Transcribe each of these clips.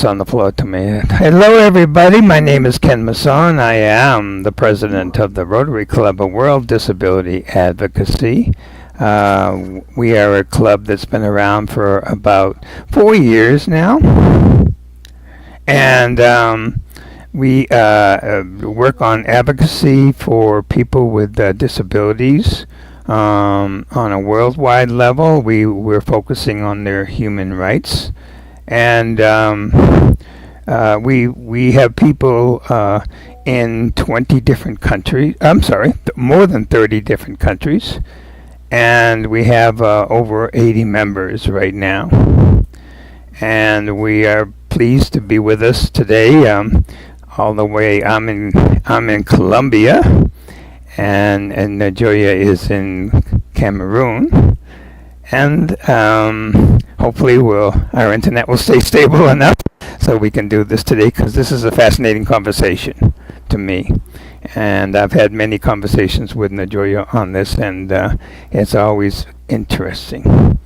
On the floor to me. Hello, everybody. My name is Ken Masson. I am the president of the Rotary Club of World Disability Advocacy. We are a club that's been around for about 4 years now, and we work on advocacy for people with disabilities. On a worldwide level, we're focusing on their human rights. And we have people in 20 different countries. I'm sorry, more than 30 different countries, and we have over 80 members right now. And we are pleased to be with us today. All the way, I'm in Colombia, and Njoya is in Cameroon. And hopefully our internet will stay stable enough so we can do this today, because this is a fascinating conversation to me. And I've had many conversations with Njoya on this, and it's always interesting.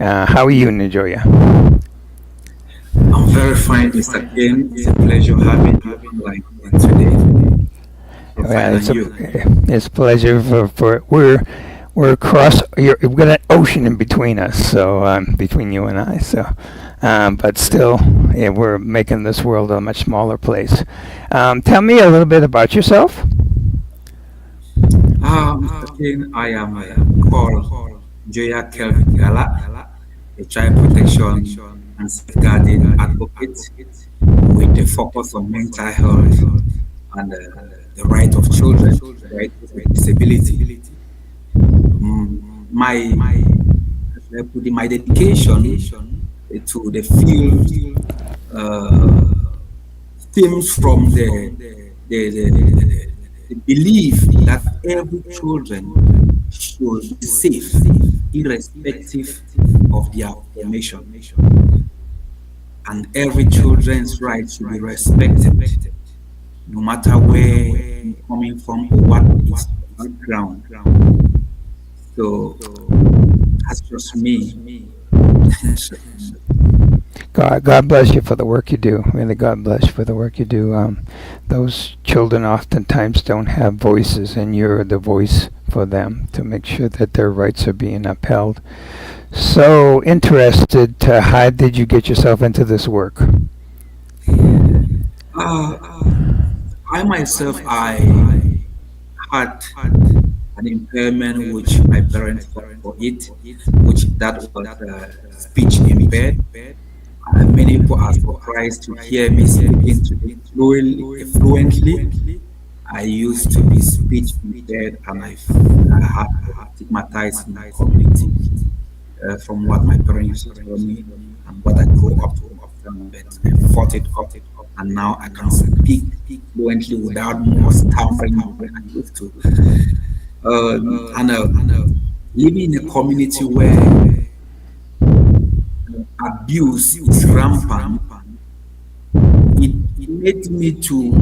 How are you, Njoya? I'm very fine, Mr. Ken. It's a pleasure having you like today. Well, it's a pleasure for we're across. We've got an ocean in between us, so between you and I. So, but still, yeah, we're making this world a much smaller place. Tell me a little bit about yourself. Mr. Ken, I am called Njoya Kelvin Ngala, a child protection and safeguarding advocate with the focus on mental health and the right of children, the right with disability. My dedication to the field stems from the belief that every children should be safe, irrespective of their formation, and every children's right should be respected, no matter where you're coming from or what is background. So that's just me. God bless you for the work you do. Really, God bless you for the work you do. Those children oftentimes don't have voices, and you're the voice for them to make sure that their rights are being upheld. So interested, how did you get yourself into this work? I myself, I had an impairment which my parents fought for it, which that was speech impaired. Many people are surprised to hear me speaking to it fluently. I used to be speech impaired, and I had stigmatized in the community from what my parents used to tell me and what I grew up to. But I fought it up, and now I can speak fluently without more stammering than I used to. Living in a community where abuse is rampant, it made me to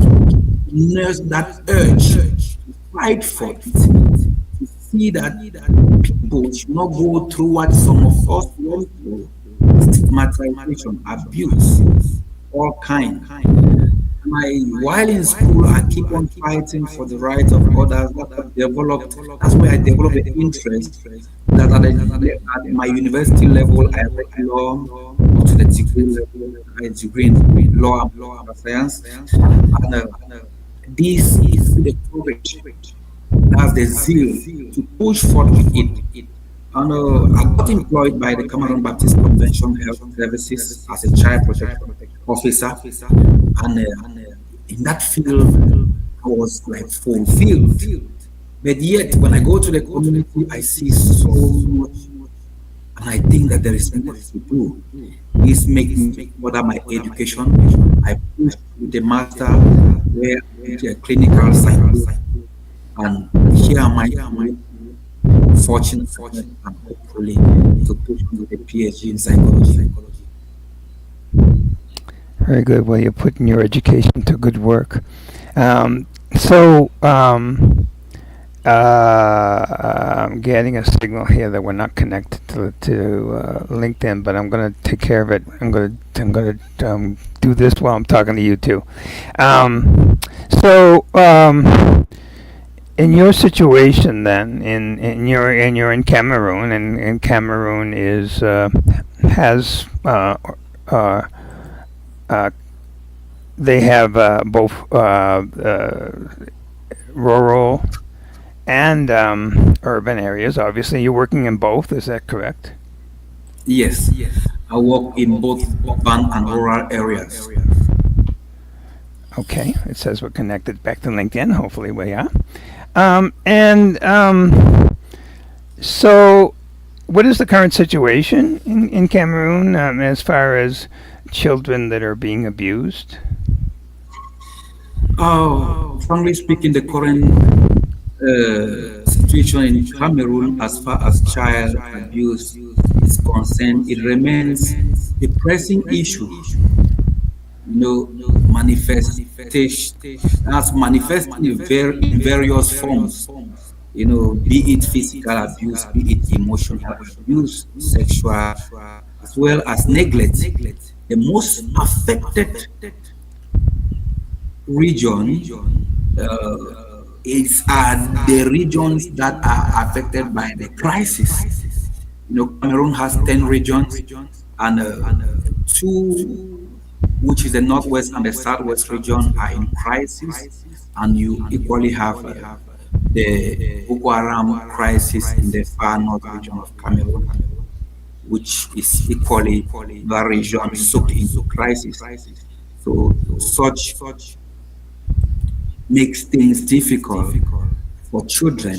nurse that urge to fight for it, to see that people should not go through what some of us went through: stigmatization, abuse, all kind. While in school, I keep on fighting for the rights of others. That's where I developed the interest that at my university level, I read law up to the degree level. I degree in law and science. And this is the courage, that's the zeal to push for it. And I got employed by the Cameroon Baptist Convention Health Services as a child protection officer, and in that field, I was like fulfilled. But yet, when I go to the community, I see so much, and I think that there is more to do. This makes me further my education. I push with the master, where I did a clinical science, and here am I, fortunate and hopefully to push with a PhD in psychology. Very good. Well, you're putting your education to good work. So, I'm getting a signal here that we're not connected to LinkedIn, but I'm going to take care of it. I'm going to do this while I'm talking to you too. Um, so, in your situation, then, you're in Cameroon, and Cameroon is has uh, they have both rural and urban areas. Obviously, you're working in both. Is that correct? Yes, I work in both urban and rural areas. Okay. It says we're connected back to LinkedIn. Hopefully, we are. And so, what is the current situation in Cameroon as far as children that are being abused? Oh, frankly speaking, the current situation in Cameroon, as far as child abuse is concerned, it remains a pressing issue. You know, manifestation that's manifesting in various forms. You know, be it physical abuse, be it emotional abuse, sexual, as well as neglect. The most affected region is the regions that are affected by the crisis. You know, Cameroon has 10 regions, and two, which is the northwest and the southwest region, are in crisis, and you equally have the Boko Haram crisis in the far north region of Cameroon, which is equally the region soaked into crisis. So such makes things difficult for children,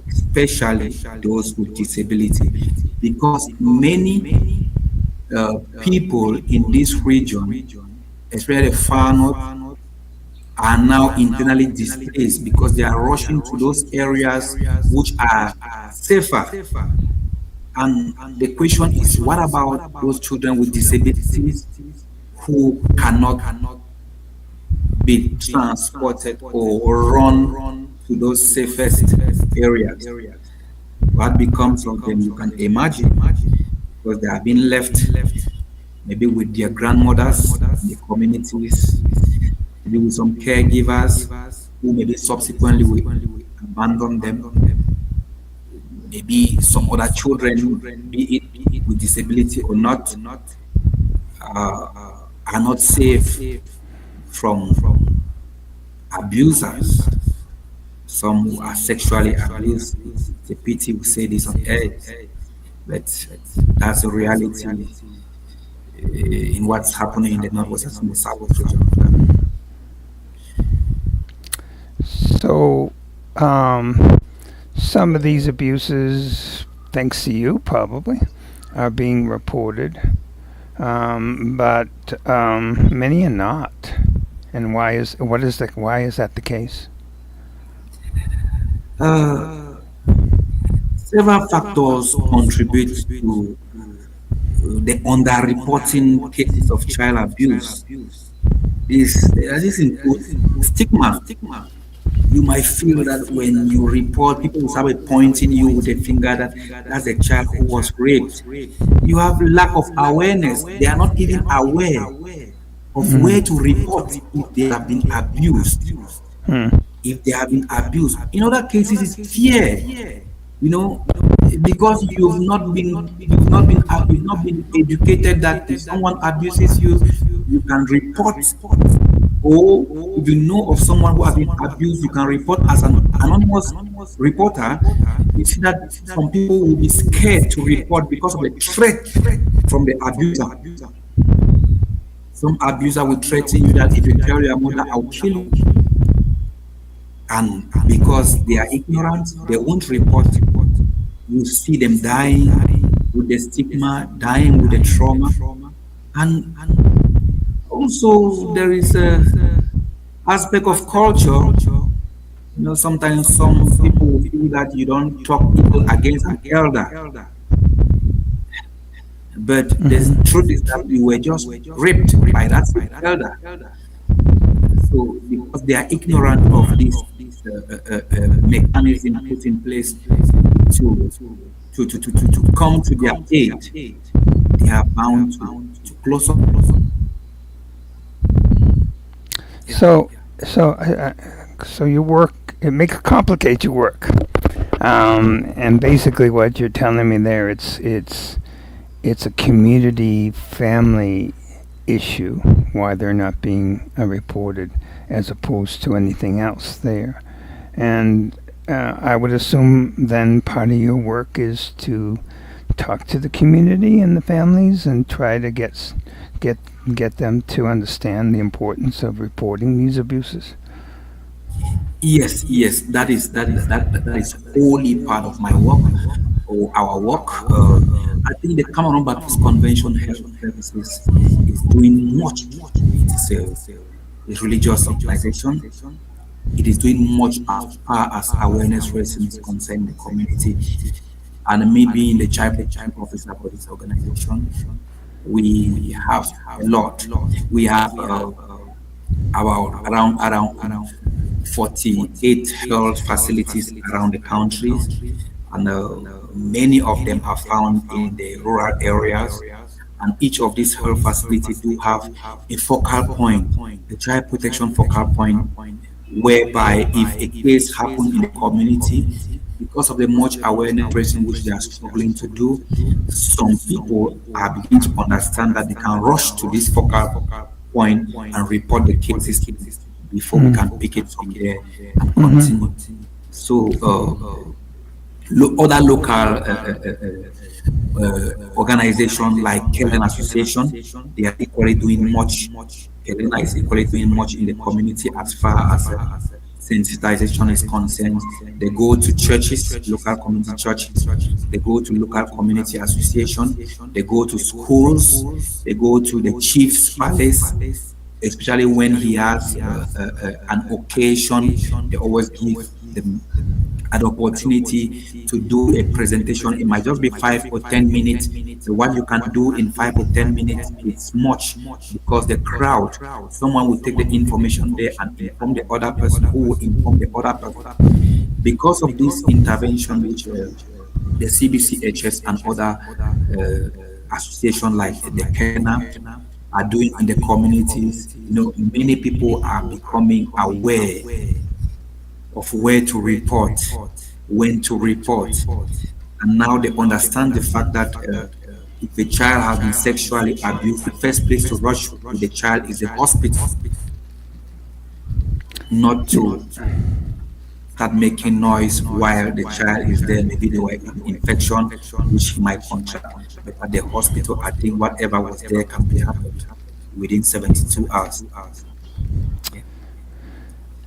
especially those with disability, because many people in this region, especially the far north, are now internally displaced because they are rushing to those areas which are safer. And the question is, what about those children with disabilities who cannot be transported or run to those safest areas? What becomes of them, you can imagine, because they have been left maybe with their grandmothers in the communities, maybe with some caregivers who maybe subsequently will abandon them. Maybe some other children, be it with disability or not, are not safe from abusers. Some who are sexually abused. It's a pity we say this on air, but that's the reality in what's happening in the northwest and the southwest region of Ghana. So, um, some of these abuses, thanks to you probably, are being reported, but many are not. And why is that the case? Uh, Several factors contribute to the underreporting cases of child abuse. This includes stigma. You might feel that when you report, people will start pointing you with a finger that that's a child who was raped. You have lack of awareness. They are not even aware of where to report if they have been abused. Hmm. If they have been abused, in other cases, it's fear. You know, because you've not been educated that if someone abuses you, you can report, or if you know of someone who has been abused, you can report as an anonymous reporter. You see that some people will be scared to report because of the threat from the abuser. Some abuser will threaten you that if you tell your mother, I'll kill you. And because they are ignorant, they won't report. You see them dying with the stigma, dying with the trauma. And also there is a aspect of culture. You know, sometimes some people will feel that you don't talk evil against an elder. But the truth is that you were just raped by that elder. So because they are ignorant of this, mechanism put in place to to come to their aid, they are bound to close up. Yeah, So, so your work, it makes complicate your work. And basically, what you're telling me there, it's a community family issue why they're not being reported, as opposed to anything else there. And I would assume then part of your work is to talk to the community and the families and try to get get them to understand the importance of reporting these abuses. yes, yes, that is wholly part of my work or our work. I think the Cameroon Baptist Convention Health Services is doing much. It is a religious organization. It is doing much as far as awareness raising is concerned in the community. And maybe in the child protection officer for this organization, we have a lot. We have about around 48 health facilities around the country, and many of them are found in the rural areas. And each of these health facilities do have a focal point, a child protection focal point, whereby if a case happen in the community, because of the much awareness raising which they are struggling to do, some people are beginning to understand that they can rush to this focal point and report the cases before we can pick it from there and continue. So other local organizations like Kelvin Association, they are equally doing much. Kelvin is equally doing much in the community as far as sensitization is concerned. They go to churches, local community churches. They go to local community association. They go to schools. They go to the chief's palace, especially when he has an occasion. They always give them an opportunity to do a presentation. It might just be 5 or 10 minutes. So what you can do in 5 or 10 minutes, it's much because the crowd, someone will take the information there and inform the other person who will inform the other person. Because of this intervention, which the CBCHS and other associations like the KENA are doing in the communities, many people are becoming aware of where to report, when to report. And now they understand the fact that if a child has been sexually abused, the first place to rush with the child is the hospital, not to start making noise while the child is there. Maybe there were an infection which he might contract. But at the hospital, I think whatever was there can be happened within 72 hours.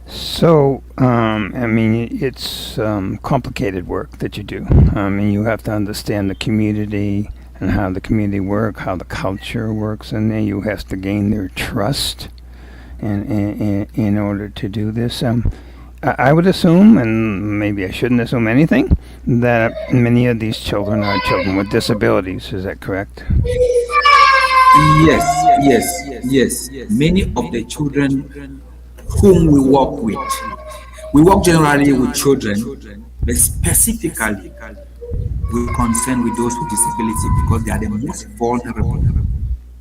So, I mean, it's complicated work that you do. I mean, you have to understand the community and how the community works, how the culture works, and then you have to gain their trust in order to do this. I would assume, and maybe I shouldn't assume anything, that many of these children are children with disabilities. Is that correct? Yes. Many of the children whom we work generally with children, but specifically we concern with those with disability because they are the most vulnerable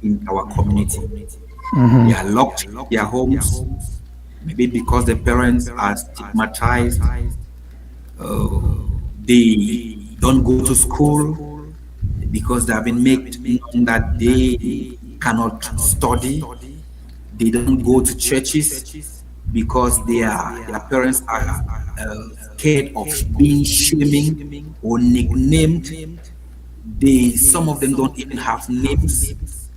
in our community. They are locked in their homes, maybe because the parents are stigmatized, they don't go to school because they have been made known that they cannot study. They don't go to churches because their parents are scared of being shaming or nicknamed. Some of them don't even have names,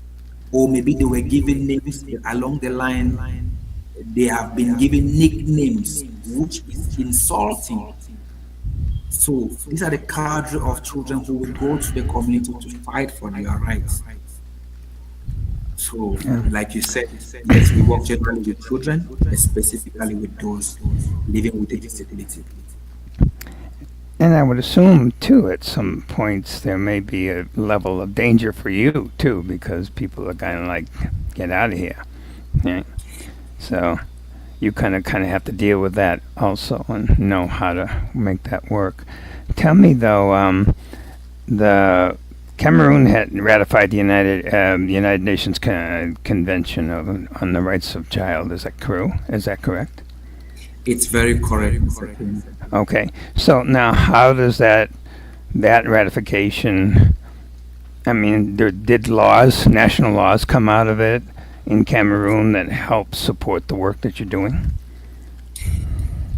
or maybe they were given names along the line. They have been given nicknames, which is insulting. So these are the cadre of children who will go to the community to fight for their rights. So, like you said, yes, we work generally with children, and specifically with those living with a disability. And I would assume, too, at some points there may be a level of danger for you, too, because people are kind of like, get out of here. Right? So, you kind of have to deal with that also and know how to make that work. Tell me though, the Cameroon had ratified the United Nations Convention on the Rights of Child. Is that true? Is that correct? It's very correct, Mr. King. Okay. So now, how does that ratification? I mean, did national laws, come out of it in Cameroon that help support the work that you're doing?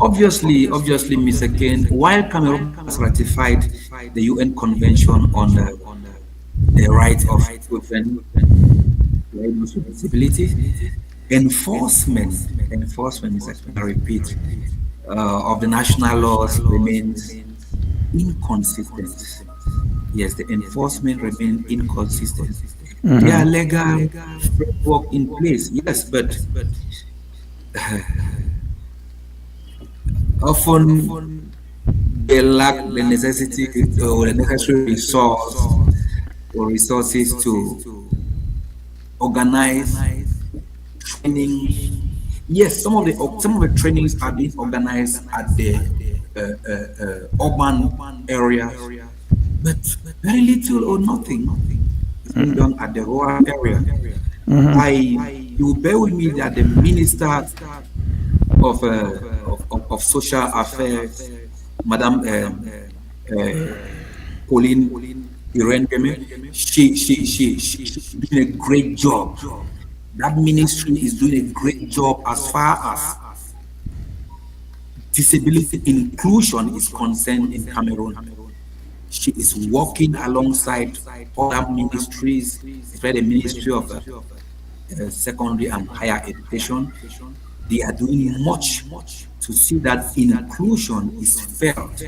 Obviously, Mr. Kane, while Cameroon has ratified the UN Convention on the rights of children with disabilities, enforcement, Mr. Kane, I repeat, of the national laws remains inconsistent. Yes, the enforcement remains inconsistent. There are legal framework in place, yes, but often they lack the necessity or the necessary resources to organize training. Yes, some of the trainings are being organized at the urban areas, but very little or nothing is being done at the rural area. You bear with me that the minister of social affairs, Madam uh, Pauline Irene, she's doing a great job. That ministry is doing a great job as far as disability inclusion is concerned in Cameroon. She is working alongside other ministries, especially the Ministry of Secondary and Higher Education. They are doing much to see that inclusion is felt.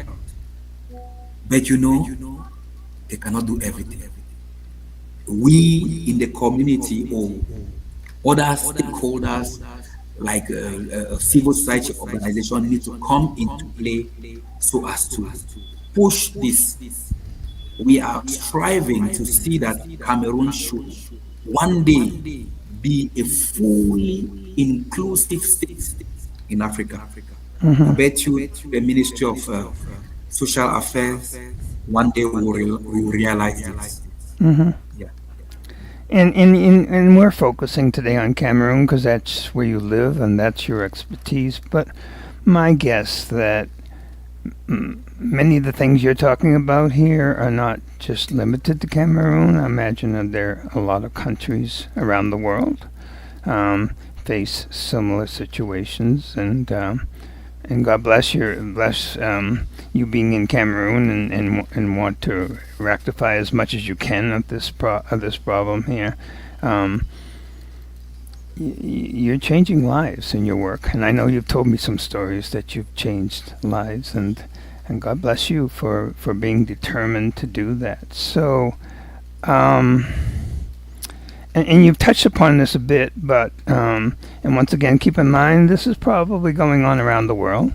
But they cannot do everything. We in the community or other stakeholders like civil society organization need to come into play so as to push this. We are striving to see that Cameroon should one day be a fully inclusive state in Africa. I bet you the Ministry of Social Affairs one day will realize this. Yeah. And we're focusing today on Cameroon because that's where you live and that's your expertise. But my guess that many of the things you're talking about here are not just limited to Cameroon. I imagine that there are a lot of countries around the world face similar situations, and God bless you being in Cameroon and want to rectify as much as you can of this problem here. You're changing lives in your work, and I know you've told me some stories that you've changed lives, and God bless you for being determined to do that. So, and you've touched upon this a bit, but and once again, keep in mind this is probably going on around the world.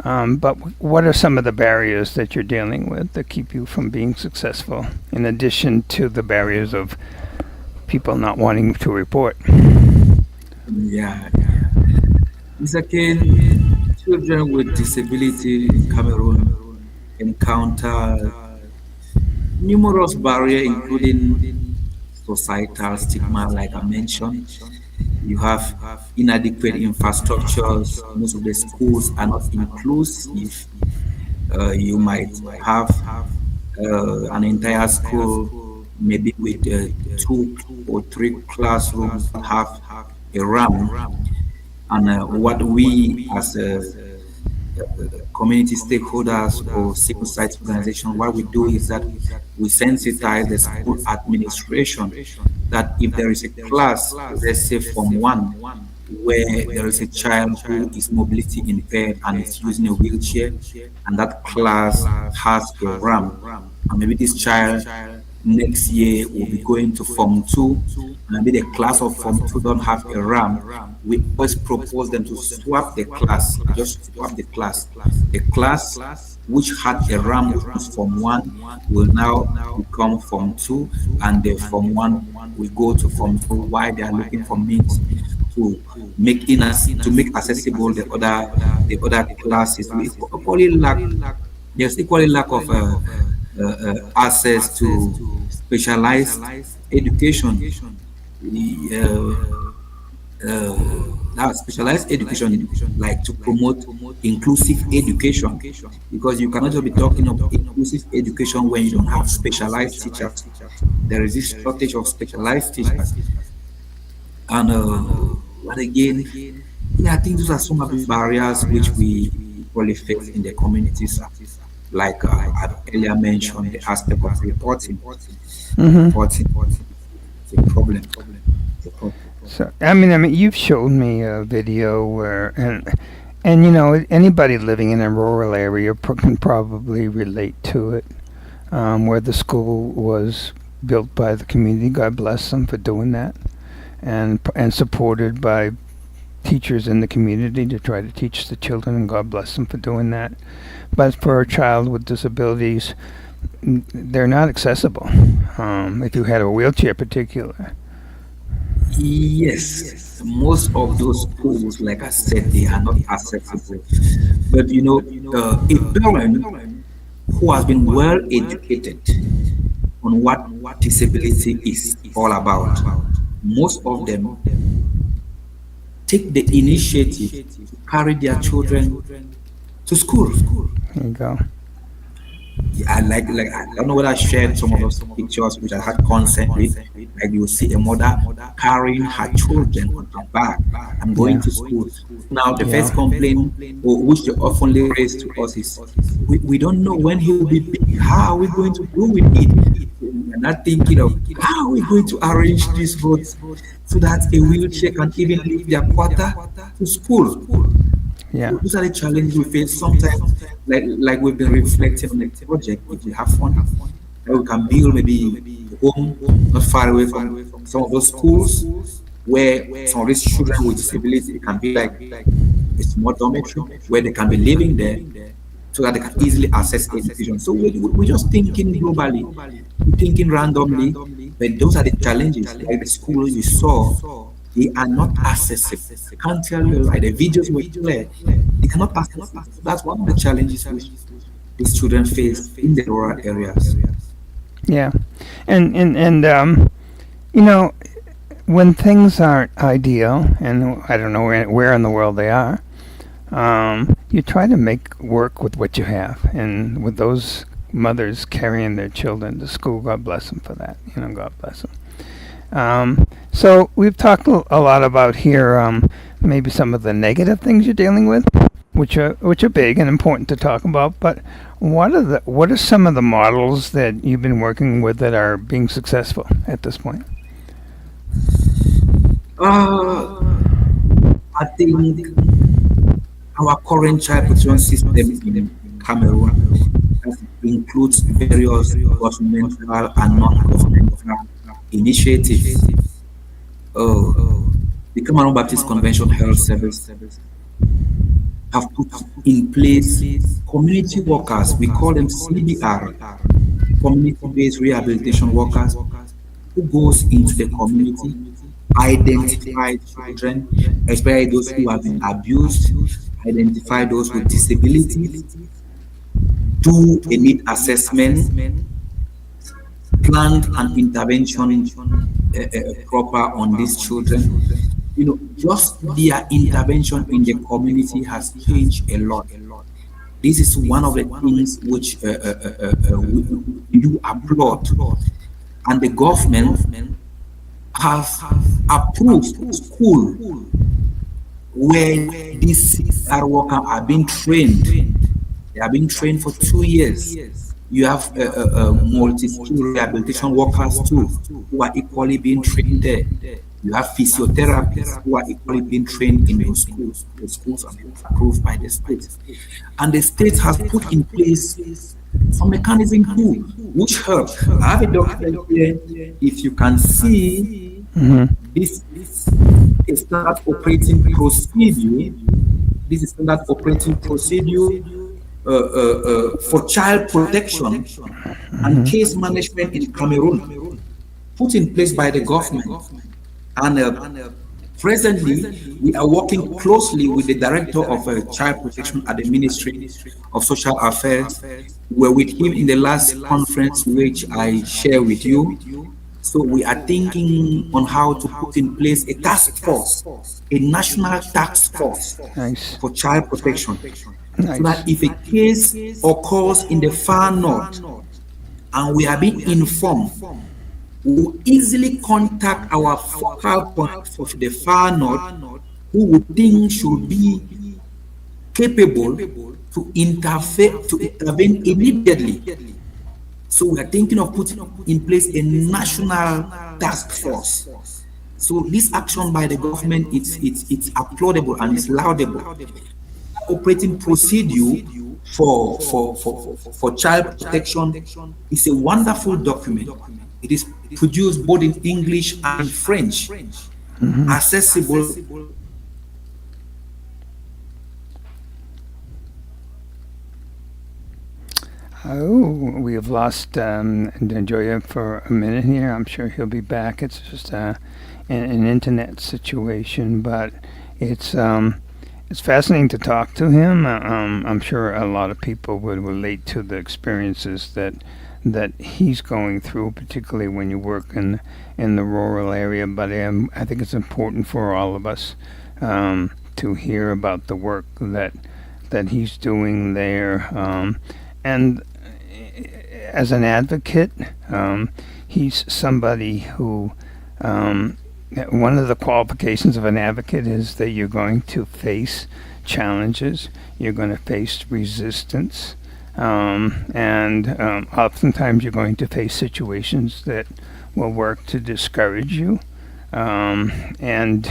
But what are some of the barriers that you're dealing with that keep you from being successful, in addition to the barriers of people not wanting to report? Yeah. Mr. Kane, children with disability in Cameroon encounter numerous barriers, including societal stigma, like I mentioned. You have inadequate infrastructures. Most of the schools are not inclusive. You might have an entire school, maybe with 2 or 3 classrooms that have a ramp. And what we as community stakeholders or civil society organization, what we do is that we sensitize the school administration that if there is a class, let's say from 1, where there is a child who is mobility impaired and is using a wheelchair, and that class has a ramp, and maybe this child next year will be going to Form 2, and maybe the class of Form 2 don't have a ramp, we always propose them to swap the class, just swap the class. The class which had a ramp, which was Form 1, will now become Form 2, and the Form 1 will go to Form 2 while they are looking for means to to make accessible the other classes. We equally lack there's equally lack of access to specialized education. Uh, now specialized education like to promote inclusive education, because you cannot just be talking of inclusive education when you don't have specialized teachers. There is this shortage of specialized teachers. And but again, yeah, I think those are some of the barriers which we equally face in the communities, like I earlier mentioned the aspect of reporting. Hmm. Reporting is a problem. It's a problem. So I mean, you've showed me a video where, and you know, anybody living in a rural area can probably relate to it, where the school was built by the community. God bless them for doing that, and supported by teachers in the community to try to teach the children, and God bless them for doing that. But for a child with disabilities, they're not accessible. If you had a wheelchair, particular. Yes, most of those schools, like I said, they are not accessible. But a parent who has been well educated on what disability is all about, most of them take the initiative to carry their children to school. There you go. Yeah, like I don't know whether I shared some of those pictures which I had consent with. Like you see a mother carrying her children on her back and going Yeah. to school. Now the Yeah. first complaint, or which they often raise to us, is we don't know when he will be big. How are we going to do with it? We're not thinking of how are we going to arrange these roads so that a wheelchair can even leave their quarter to school. Yeah. Those are the challenges we face sometimes. Like we've been reflecting on the project. If we have fun, that we can build maybe a home not far away from some of those schools where some of these children with disability, it can be like a small dormitory where they can be living there so that they can easily access education. So we're just thinking globally, we're thinking randomly, but those are the challenges. Like the schools you saw, they are not accessible. I can't tell you, like the videos were clear, they cannot access it. So that's one of the challenges which these children face in the rural areas. Yeah. And you know, when things aren't ideal, and I don't know where in the world they are, you try to make work with what you have. And with those mothers carrying their children to school, God bless them for that. You know, God bless them. So we've talked a lot about here, maybe some of the negative things you're dealing with, which are big and important to talk about. But what are some of the models that you've been working with that are being successful at this point? Uh, I think our current child protection system in Cameroon includes various governmental and non-governmental initiatives. The Cameroon Baptist Convention Health Service have put in place community workers. We call them CBR, community-based rehabilitation workers, who goes into the community, identify children, especially those who have been abused, identify those with disabilities, do a need assessment, plan an intervention proper on these children. Just their intervention in the community has changed a lot. This is one of the things which we do applaud, and the government has approved school where these CR workers are being trained. They are being trained for 2 years. You have multi-skill rehabilitation workers too, who are equally being trained there. You have physiotherapists who are equally being trained in those schools. The schools are approved by the state. And the state has put in place some mechanism too, which help. I have a document here. If you can see, Hmm. this is standard operating procedure. This is standard operating procedure for child protection and case management in Cameroon, put in place by the government. And Presently, we are working closely with the Director of Child Protection at the Ministry of Social Affairs. We were with him in the last conference, which I share with you. So we are thinking on how to put in place a task force, a national task force Nice. for child protection, so Nice. that if a case occurs in the far north and we are being informed, we will easily contact our focal point for the far north, who we think should be capable to intervene immediately. So we are thinking of putting in place a national task force. So this action by the government, it's applaudable and it's laudable. Operating procedure for child protection is a wonderful document. It is produced both in English and in French, accessible. Oh, we have lost Njoya for a minute here. I'm sure he'll be back. It's just an internet situation, but it's fascinating to talk to him. I'm sure a lot of people would relate to the experiences that he's going through, particularly when you work in the rural area. But I think it's important for all of us to hear about the work that he's doing there. And as an advocate, he's somebody who one of the qualifications of an advocate is that you're going to face challenges, you're going to face resistance, and oftentimes you're going to face situations that will work to discourage you. And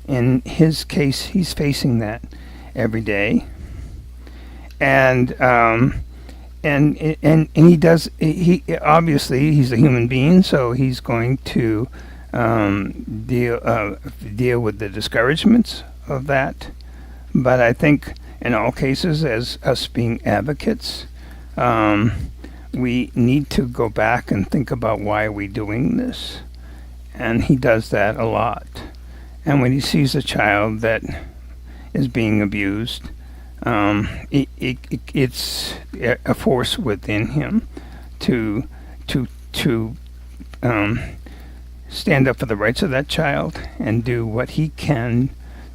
in his case, he's facing that every day. And he does. He obviously he's a human being, so he's going to deal with the discouragements of that. But I think in all cases, as us being advocates, we need to go back and think about why are we doing this, and he does that a lot. And when he sees a child that is being abused, it's a force within him to stand up for the rights of that child and do what he can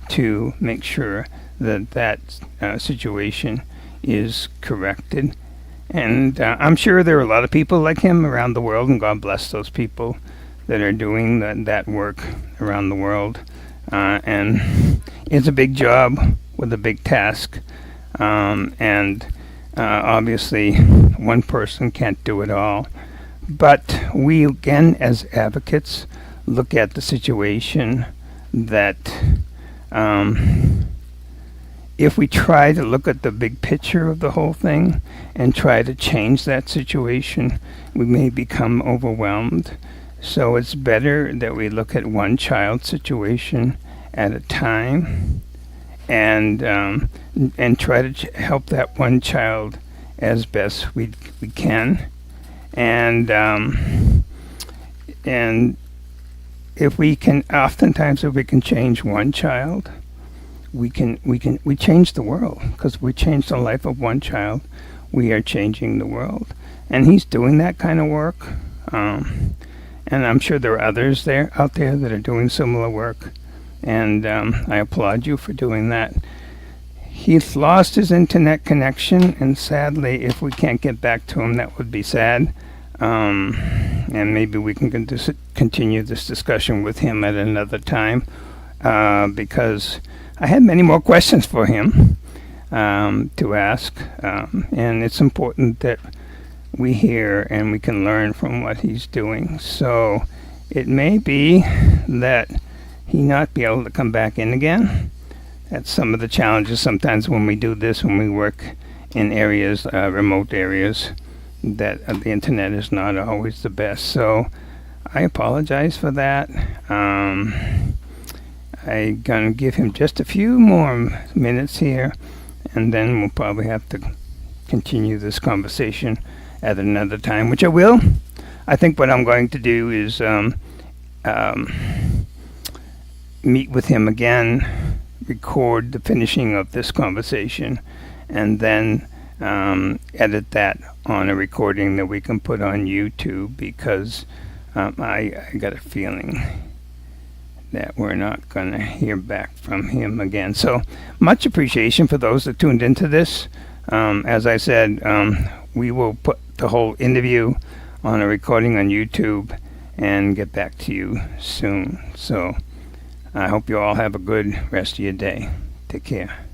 to make sure that situation is corrected. And I'm sure there are a lot of people like him around the world, and God bless those people that are doing that work around the world. And it's a big job with a big task. And obviously one person can't do it all. But we, again, as advocates, look at the situation that if we try to look at the big picture of the whole thing and try to change that situation, we may become overwhelmed. So it's better that we look at one child's situation at a time and try to help that one child as best we can. And if we can, oftentimes, if we can change one child, we change the world, because we change the life of one child, we are changing the world. And he's doing that kind of work, and I'm sure there are others out there that are doing similar work, and I applaud you for doing that. He's lost his internet connection, and sadly, if we can't get back to him, that would be sad. And maybe we can continue this discussion with him at another time, because I had many more questions for him to ask, and it's important that we hear and we can learn from what he's doing. So it may be that he not be able to come back in again. That's some of the challenges sometimes when we do this, when we work in areas, remote areas, that the internet is not always the best. So I apologize for that. I'm going to give him just a few more minutes here, and then we'll probably have to continue this conversation at another time, which I will. I think what I'm going to do is meet with him again, record the finishing of this conversation, and then edit that on a recording that we can put on YouTube, because I got a feeling that we're not going to hear back from him again. So much appreciation for those that tuned into this. As I said, we will put the whole interview on a recording on YouTube and get back to you soon. So I hope you all have a good rest of your day. Take care.